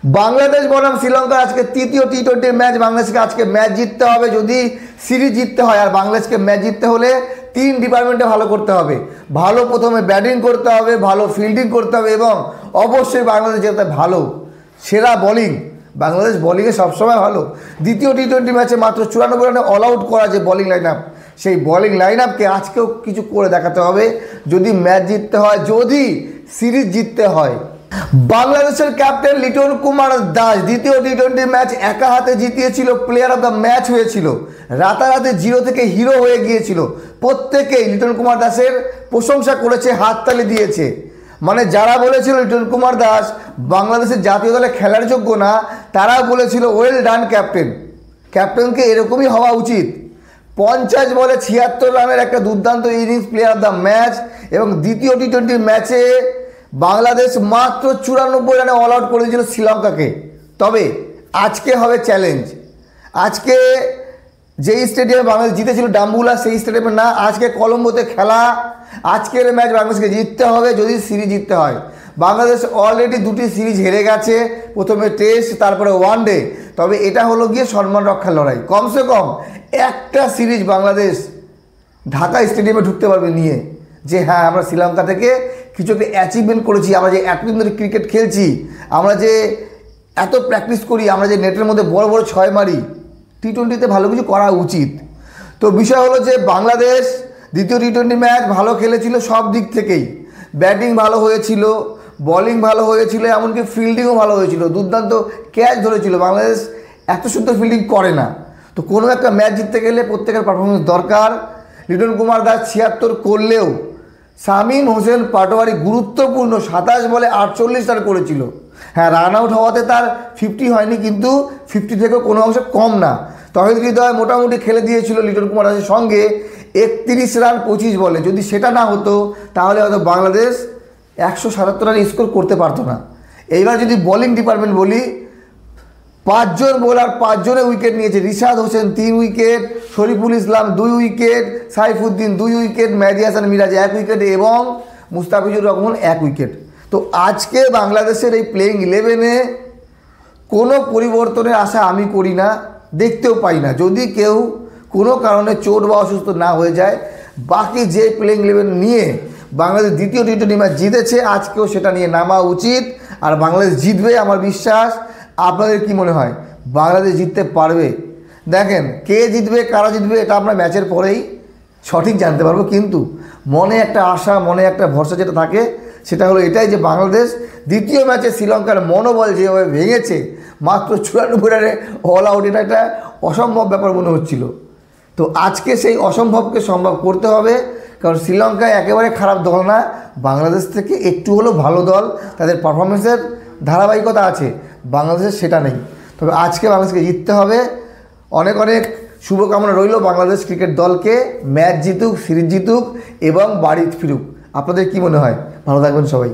বাংলাদেশ বনাম শ্রীলঙ্কার আজকে তৃতীয় টি20 ম্যাচ। বাংলাদেশকে আজকে ম্যাচ জিততে হবে যদি সিরিজ জিততে হয়। আর বাংলাদেশকে ম্যাচ জিততে হলে 3 ডিপার্টমেন্টে ভালো করতে হবে। ভালো প্রথমে ব্যাটিং করতে হবে, ভালো ফিল্ডিং করতে হবে এবং অবশ্যই বাংলাদেশ যেতে ভালো সেরা বোলিং। বাংলাদেশ বোলিংয়ে সবসময় ভালো। দ্বিতীয় টি20 ম্যাচে মাত্র 94 রানে অল আউট করা যে বোলিং লাইন আপ, সেই বোলিং লাইন আপকে আজকেও কিছু করে দেখাতে হবে যদি ম্যাচ জিততে হয়, যদি সিরিজ জিততে হয়। বাংলাদেশের ক্যাপ্টেন লিটন কুমার দাস দ্বিতীয় টি20 ম্যাচ একা হাতে জিতিয়েছিল, প্লেয়ার অফ দ্য ম্যাচ হয়েছিল, রাতারাতি জিরো থেকে হিরো হয়ে গিয়েছিল। প্রত্যেকেই লিটন কুমার দাসের প্রশংসা করেছে, হাততালি দিয়েছে। মানে যারা বলেছিল লিটন কুমার দাস বাংলাদেশের জাতীয় দলে খেলার যোগ্য না, তারা বলেছিল ওয়েল ডান ক্যাপ্টেন, ক্যাপ্টেনকে এরকমই হওয়া উচিত। 50 বলে 76 রানের একটা দুর্দান্ত innings, player of the match. এবং দ্বিতীয় টি20 ম্যাচে বাংলাদেশ মাত্র 94 রানে অল আউট করে দিয়েছিল শ্রীলঙ্কাকে। তবে আজকে হবে চ্যালেঞ্জ। আজকে যেই স্টেডিয়ামে বাংলাদেশ জিতেছিল ডাম্বুলা, সেই স্টেডিয়ামে না, আজকে কলম্বোতে খেলা। আজকের ম্যাচ বাংলাদেশকে জিততে হবে যদি সিরিজ জিততে হয়। বাংলাদেশ অলরেডি 2টি সিরিজ হেরে গেছে, প্রথমে টেস্ট তারপরে ওয়ানডে। তবে এটা হলো গিয়ে সম্মান রক্ষার লড়াই। কমসে কম একটা সিরিজ বাংলাদেশ ঢাকা স্টেডিয়ামে ঢুকতে পারবে নিয়ে, যে হ্যাঁ আমরা শ্রীলঙ্কা থেকে কিছু একটা অ্যাচিভমেন্ট করেছি, আমরা যে এতদিন ধরে ক্রিকেট খেলছি, আমরা যে এত প্র্যাকটিস করি, আমরা যে নেটের মধ্যে বড় বড় ছয় মারি, টি20তে ভালো কিছু করা উচিত। তো বিষয় হলো যে বাংলাদেশ দ্বিতীয় টি20 ম্যাচ ভালো খেলেছিল সব দিক থেকেই। ব্যাটিং ভালো হয়েছিল, বোলিং ভালো হয়েছিল, এমনকি ফিল্ডিংও ভালো হয়েছিল, দুর্দান্ত ক্যাচ ধরেছিল। বাংলাদেশ এত সুন্দর ফিল্ডিং করে না। তো কোনো একটা ম্যাচ জিততে গেলে প্রত্যেকের পারফরমেন্স দরকার। লিটন কুমার দাস 76 করলেও শামীম হোসেন পাটোয়ারি গুরুত্বপূর্ণ 27 বলে 48 রান করেছিল। হ্যাঁ, রান আউট হওয়াতে তার 50 হয়নি, কিন্তু 50 থেকেও কোনো অংশে কম না। তহিদ হৃদয় মোটামুটি খেলে দিয়েছিল লিটন কুমার দাসের সঙ্গে 31 রান 25 বলে। যদি সেটা না হতো তাহলে হয়তো বাংলাদেশ 177 রান স্কোর করতে পারতো না। এইবার যদি বোলিং ডিপার্টমেন্ট বলি, 5 জন বোলার 5 জনে উইকেট নিয়েছে। Rishad Hossain 3 wicket, Shariful Islam 2 wicket, Saifuddin 2 wicket, মেহেদী হাসান মিরাজ 1 উইকেট এবং মুস্তাফিজুর রহমান 1 উইকেট। তো আজকে বাংলাদেশের এই প্লেইং 11-এ কোনো পরিবর্তনের আশা আমি করি না, দেখতেও পাই না। যদি কেউ কোনো কারণে চোট বা অসুস্থ না হয়ে যায়, বাকি যে প্লেইং 11 নিয়ে বাংলাদেশ দ্বিতীয় টি20 ম্যাচ জিতেছে, আজকেও সেটা নিয়ে নামা উচিত। আর বাংলাদেশ জিতবে আমার বিশ্বাস। আপনাদের কি মনে হয় বাংলাদেশ জিততে পারবে? দেখেন, কে জিতবে কারা জিতবে এটা আমরা ম্যাচের পরেই সঠিক জানতে পারবো, কিন্তু মনে একটা আশা, মনে একটা ভরসা যেটা থাকে সেটা হলো এটাই যে বাংলাদেশ দ্বিতীয় ম্যাচে শ্রীলঙ্কার মনোবল যেভাবে ভেঙেছে, মাত্র 94 রানে অল আউট, এটা একটা অসম্ভব ব্যাপার মনে হচ্ছিল। তো আজকে সেই অসম্ভবকে সম্ভব করতে হবে, কারণ শ্রীলঙ্কায় একেবারে খারাপ দল না, বাংলাদেশ থেকে একটু হলেও ভালো দল, তাদের পারফরমেন্সের ধারাবাহিকতা আছে, বাংলাদেশের সেটা নেই। তবে আজকে বাংলাদেশকে জিততে হবে। অনেক অনেক শুভকামনা রইল বাংলাদেশ ক্রিকেট দলকে। ম্যাচ জিতুক, সিরিজ জিতুক এবং বাড়ি ফিরুক। আপনাদের কি মনে হয়? ভালো থাকবেন সবাই।